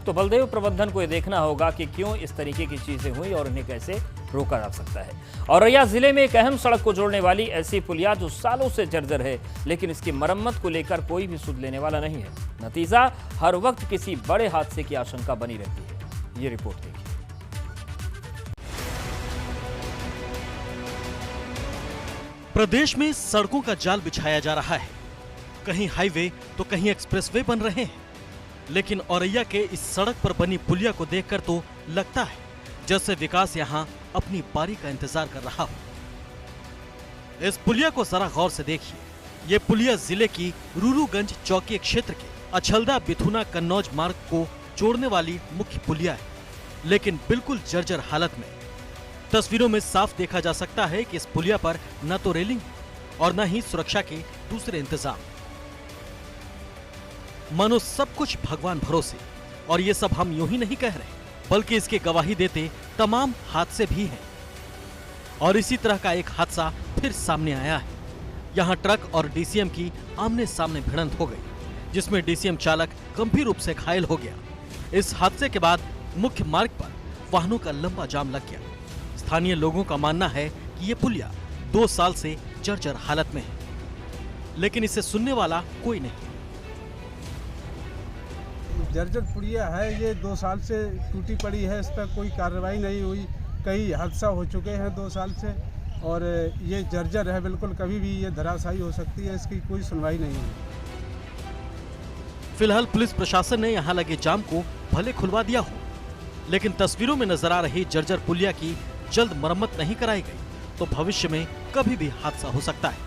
तो बलदेव प्रबंधन को ये देखना होगा कि क्यों इस तरीके की चीजें हुई और उन्हें कैसे रोका जा सकता है। औरैया जिले में एक अहम सड़क को जोड़ने वाली ऐसी पुलिया जो सालों से जर्जर है, लेकिन इसकी मरम्मत को लेकर कोई भी सुध लेने वाला नहीं है। नतीजा हर वक्त किसी बड़े हादसे की आशंका बनी रहती है। ये रिपोर्ट देखिए। प्रदेश में सड़कों का जाल बिछाया जा रहा है, कहीं हाईवे तो कहीं एक्सप्रेसवे बन रहे हैं, लेकिन औरैया के इस सड़क पर बनी पुलिया को देखकर तो लगता है जैसे विकास यहाँ अपनी बारी का इंतजार कर रहा हो। इस पुलिया को जरा गौर से देखिए। ये पुलिया जिले की रूरूगंज चौकी क्षेत्र के अछलदा बिथुना कन्नौज मार्ग को जोड़ने वाली मुख्य पुलिया है, लेकिन बिल्कुल जर्जर हालत में। तस्वीरों में साफ देखा जा सकता है कि इस पुलिया पर न तो रेलिंग और न ही सुरक्षा के दूसरे इंतजाम। मानो सब कुछ भगवान भरोसे, और ये सब हम यूं ही नहीं कह रहे, बल्कि इसकी गवाही देते तमाम हादसे भी हैं। और इसी तरह का एक हादसा फिर सामने आया है। यहाँ ट्रक और डीसीएम की आमने सामने भिड़ंत हो गई, जिसमें डीसीएम चालक गंभीर रूप से घायल हो गया। इस हादसे के बाद मुख्य मार्ग पर वाहनों का लंबा जाम लग गया। स्थानीय लोगों का मानना है कि ये पुलिया 2 साल से जर्जर हालत में है, लेकिन इसे सुनने वाला कोई नहीं। जर्जर पुलिया है, ये 2 साल से टूटी पड़ी है, इस पर कोई कार्रवाई नहीं हुई। कई हादसा हो चुके हैं 2 साल से, और ये जर्जर है बिल्कुल, कभी भी ये धराशायी हो सकती है, इसकी कोई सुनवाई नहीं है। फिलहाल पुलिस प्रशासन ने यहाँ लगे जाम को भले खुलवा दिया हो, लेकिन तस्वीरों में नजर आ रही जर्जर पुलिया की जल्द मरम्मत नहीं कराई गई तो भविष्य में कभी भी हादसा हो सकता है।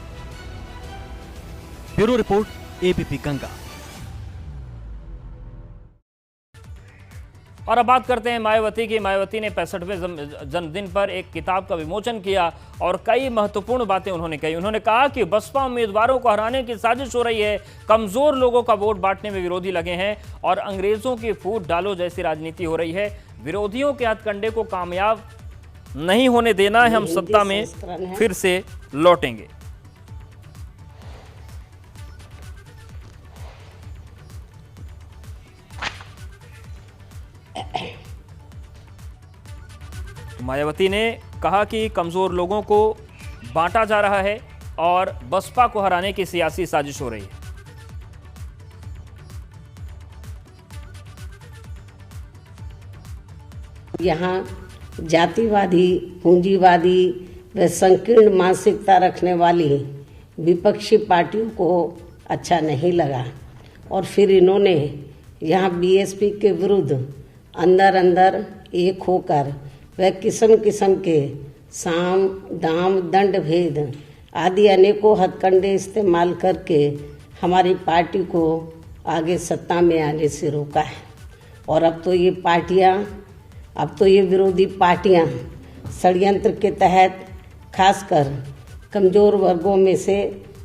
Bureau report, ABP Ganga. और अब बात करते हैं मायावती की। मायावती ने 65वें जन्मदिन पर एक किताब का विमोचन किया और कई महत्वपूर्ण बातें उन्होंने कही। उन्होंने कहा कि बसपा उम्मीदवारों को हराने की साजिश हो रही है, कमजोर लोगों का वोट बांटने में विरोधी लगे हैं और अंग्रेजों की फूट डालो जैसी राजनीति हो रही है। विरोधियों के हथकंडे को कामयाब नहीं होने देना है, हम सत्ता में फिर से लौटेंगे। मायावती ने कहा कि कमजोर लोगों को बांटा जा रहा है और बसपा को हराने की सियासी साजिश हो रही है। यहाँ जातिवादी, पूंजीवादी व संकीर्ण मानसिकता रखने वाली विपक्षी पार्टियों को अच्छा नहीं लगा और फिर इन्होंने यहाँ बीएसपी के विरुद्ध अंदर अंदर एक होकर वह किस्म किस्म के साम दाम दंड भेद आदि अनेकों हथकंडे इस्तेमाल करके हमारी पार्टी को आगे सत्ता में आने से रोका है। और अब तो ये विरोधी पार्टियां षड्यंत्र के तहत खासकर कमजोर वर्गों में से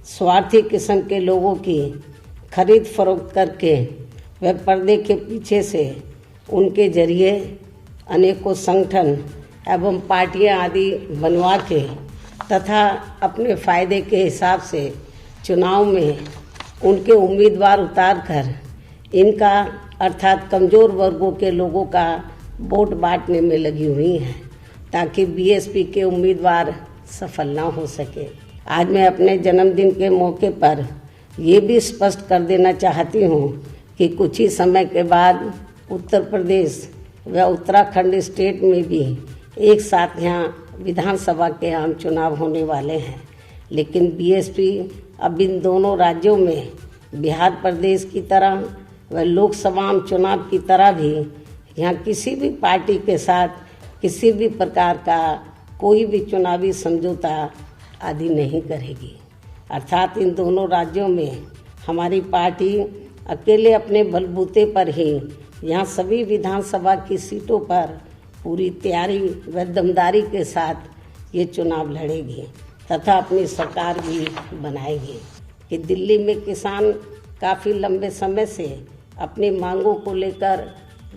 स्वार्थी किस्म के लोगों की खरीद फरोख्त करके वह पर्दे के पीछे से उनके जरिए अनेकों संगठन एवं पार्टियां आदि बनवा के तथा अपने फायदे के हिसाब से चुनाव में उनके उम्मीदवार उतारकर इनका अर्थात कमजोर वर्गों के लोगों का वोट बांटने में लगी हुई हैं ताकि बीएसपी के उम्मीदवार सफल ना हो सके। आज मैं अपने जन्मदिन के मौके पर ये भी स्पष्ट कर देना चाहती हूँ कि कुछ ही समय के बाद उत्तर प्रदेश व उत्तराखंड स्टेट में भी एक साथ यहाँ विधानसभा के आम चुनाव होने वाले हैं, लेकिन बीएसपी अब इन दोनों राज्यों में बिहार प्रदेश की तरह व लोकसभा आम चुनाव की तरह भी यहाँ किसी भी पार्टी के साथ किसी भी प्रकार का कोई भी चुनावी समझौता आदि नहीं करेगी। अर्थात इन दोनों राज्यों में हमारी पार्टी अकेले अपने बलबूते पर ही यहाँ सभी विधानसभा की सीटों पर पूरी तैयारी व दमदारी के साथ ये चुनाव लड़ेगी तथा अपनी सरकार भी बनाएगी। कि दिल्ली में किसान काफ़ी लंबे समय से अपनी मांगों को लेकर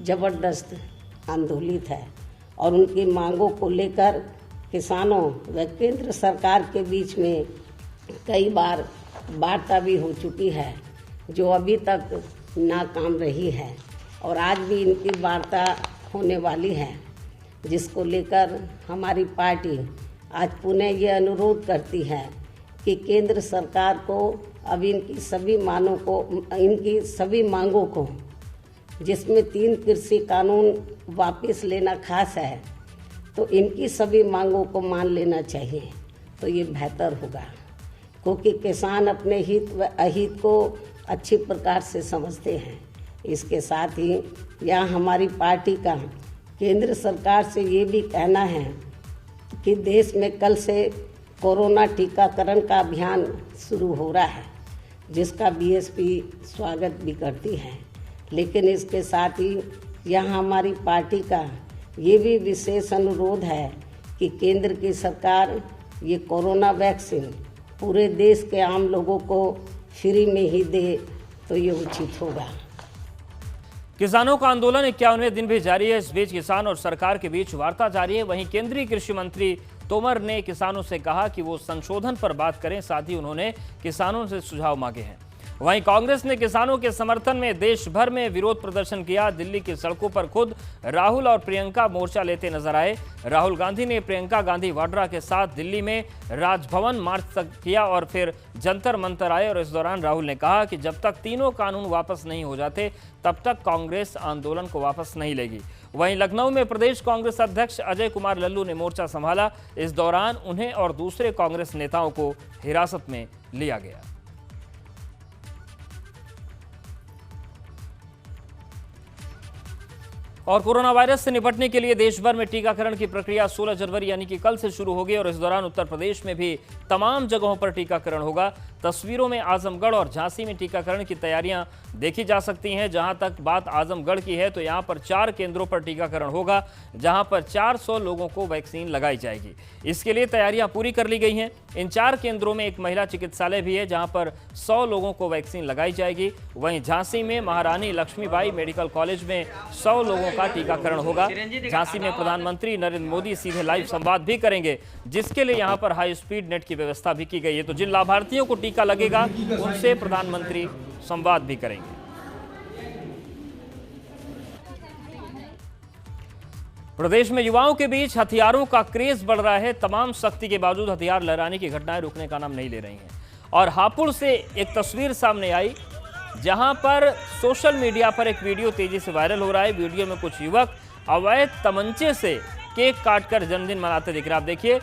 जबरदस्त आंदोलित है और उनकी मांगों को लेकर किसानों व केंद्र सरकार के बीच में कई बार वार्ता भी हो चुकी है जो अभी तक नाकाम रही है और आज भी इनकी वार्ता होने वाली है, जिसको लेकर हमारी पार्टी आज पुनः ये अनुरोध करती है कि केंद्र सरकार को अब इनकी सभी मांगों को, जिसमें 3 कृषि कानून वापस लेना खास है, तो इनकी सभी मांगों को मान लेना चाहिए, तो ये बेहतर होगा, क्योंकि किसान अपने हित व अहित को अच्छी प्रकार से समझते हैं। इसके साथ ही यहाँ हमारी पार्टी का केंद्र सरकार से ये भी कहना है कि देश में कल से कोरोना टीकाकरण का अभियान शुरू हो रहा है, जिसका बीएसपी स्वागत भी करती है। लेकिन इसके साथ ही यहाँ हमारी पार्टी का ये भी विशेष अनुरोध है कि केंद्र की सरकार ये कोरोना वैक्सीन पूरे देश के आम लोगों को फ्री में ही दे, तो ये उचित होगा। किसानों का आंदोलन 51वें दिन भी जारी है। इस बीच किसान और सरकार के बीच वार्ता जारी है। वहीं केंद्रीय कृषि मंत्री तोमर ने किसानों से कहा कि वो संशोधन पर बात करें, साथ ही उन्होंने किसानों से सुझाव मांगे हैं। वहीं कांग्रेस ने किसानों के समर्थन में देश भर में विरोध प्रदर्शन किया। दिल्ली की सड़कों पर खुद राहुल और प्रियंका मोर्चा लेते नजर आए। राहुल गांधी ने प्रियंका गांधी वाड्रा के साथ दिल्ली में राजभवन मार्च तक किया और फिर जंतर मंतर आए। और इस दौरान राहुल ने कहा कि जब तक तीनों कानून वापस नहीं हो जाते तब तक कांग्रेस आंदोलन को वापस नहीं लेगी। वहीं लखनऊ में प्रदेश कांग्रेस अध्यक्ष अजय कुमार लल्लू ने मोर्चा संभाला। इस दौरान उन्हें और दूसरे कांग्रेस नेताओं को हिरासत में लिया गया। और कोरोना वायरस से निपटने के लिए देश भर में टीकाकरण की प्रक्रिया 16 जनवरी यानी कि कल से शुरू होगी। और इस दौरान उत्तर प्रदेश में भी तमाम जगहों पर टीकाकरण होगा। तस्वीरों में आजमगढ़ और झांसी में टीकाकरण की तैयारियां देखी जा सकती हैं। जहां तक बात आजमगढ़ की है तो यहां पर 4 केंद्रों पर टीकाकरण होगा, जहां पर 400 लोगों को वैक्सीन लगाई जाएगी। इसके लिए तैयारियां पूरी कर ली गई हैं। इन 4 केंद्रों में एक महिला चिकित्सालय भी है, जहां पर 100 लोगों को वैक्सीन लगाई जाएगी। वहीं झांसी में महारानी लक्ष्मीबाई मेडिकल कॉलेज में 100 लोगों का टीकाकरण होगा। झांसी में प्रधानमंत्री नरेंद्र मोदी सीधे लाइव संवाद भी करेंगे, जिसके लिए यहां पर हाई स्पीड नेट की व्यवस्था भी की गई है। तो जिन लाभार्थियों को टीका लगेगा उनसे प्रधानमंत्री संवाद भी करेंगे। प्रदेश में युवाओं के बीच हथियारों का क्रेज बढ़ रहा है। तमाम सख्ती के बावजूद हथियार लहराने की घटनाएं रुकने का नाम नहीं ले रही हैं। और हापुड़ से एक तस्वीर सामने आई, जहां पर सोशल मीडिया पर एक वीडियो तेजी से वायरल हो रहा है। वीडियो में कुछ युवक अवैध तमंचे से केक काटकर जन्मदिन मनाते दिख रहे हैं। आप देखिए,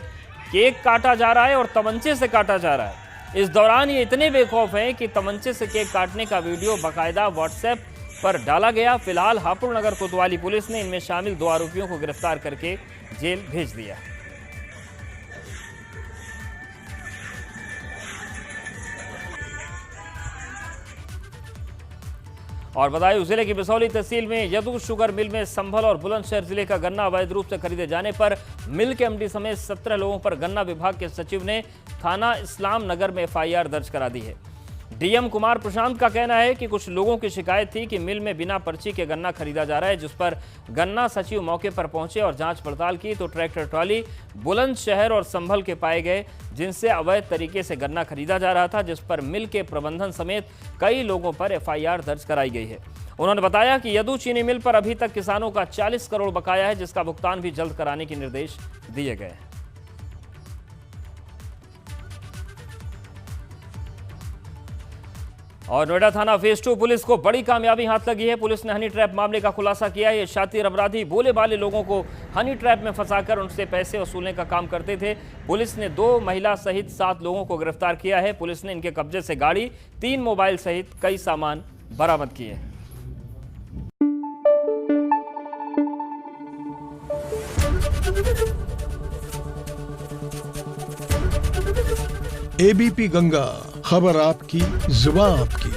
केक काटा जा रहा है और तमंचे से काटा जा रहा है। इस दौरान ये इतने बेखौफ हैं कि तमंचे से केक काटने का वीडियो बाकायदा व्हाट्सएप पर डाला गया। फिलहाल हापुड़ नगर कोतवाली पुलिस ने इनमें शामिल 2 आरोपियों को गिरफ्तार करके जेल भेज दिया। और बदायूं जिले की बिसौली तहसील में यदू शुगर मिल में संभल और बुलंदशहर जिले का गन्ना अवैध रूप से खरीदे जाने पर मिल के एमडी समेत 17 लोगों पर गन्ना विभाग के सचिव ने थाना इस्लाम नगर में एफआईआर दर्ज करा दी है। डीएम कुमार प्रशांत का कहना है कि कुछ लोगों की शिकायत थी कि मिल में बिना पर्ची के गन्ना खरीदा जा रहा है, जिस पर गन्ना सचिव मौके पर पहुंचे और जांच पड़ताल की तो ट्रैक्टर ट्रॉली बुलंदशहर और संभल के पाए गए, जिनसे अवैध तरीके से गन्ना खरीदा जा रहा था, जिस पर मिल के प्रबंधन समेत कई लोगों पर एफआईआर दर्ज कराई गई है। उन्होंने बताया कि यदू चीनी मिल पर अभी तक किसानों का 40 करोड़ बकाया है, जिसका भुगतान भी जल्द कराने के निर्देश दिए गए हैं। और नोएडा थाना फेज 2 पुलिस को बड़ी कामयाबी हाथ लगी है। पुलिस ने हनी ट्रैप मामले का खुलासा किया है। ये शातिर अपराधी भोले भाले लोगों को हनी ट्रैप में फंसाकर उनसे पैसे वसूलने का काम करते थे। पुलिस ने 2 महिला सहित 7 लोगों को गिरफ्तार किया है। पुलिस ने इनके कब्जे से गाड़ी, 3 मोबाइल सहित कई सामान बरामद किए हैं। एबीपी गंगा, खबर आपकी, जुबान आपकी।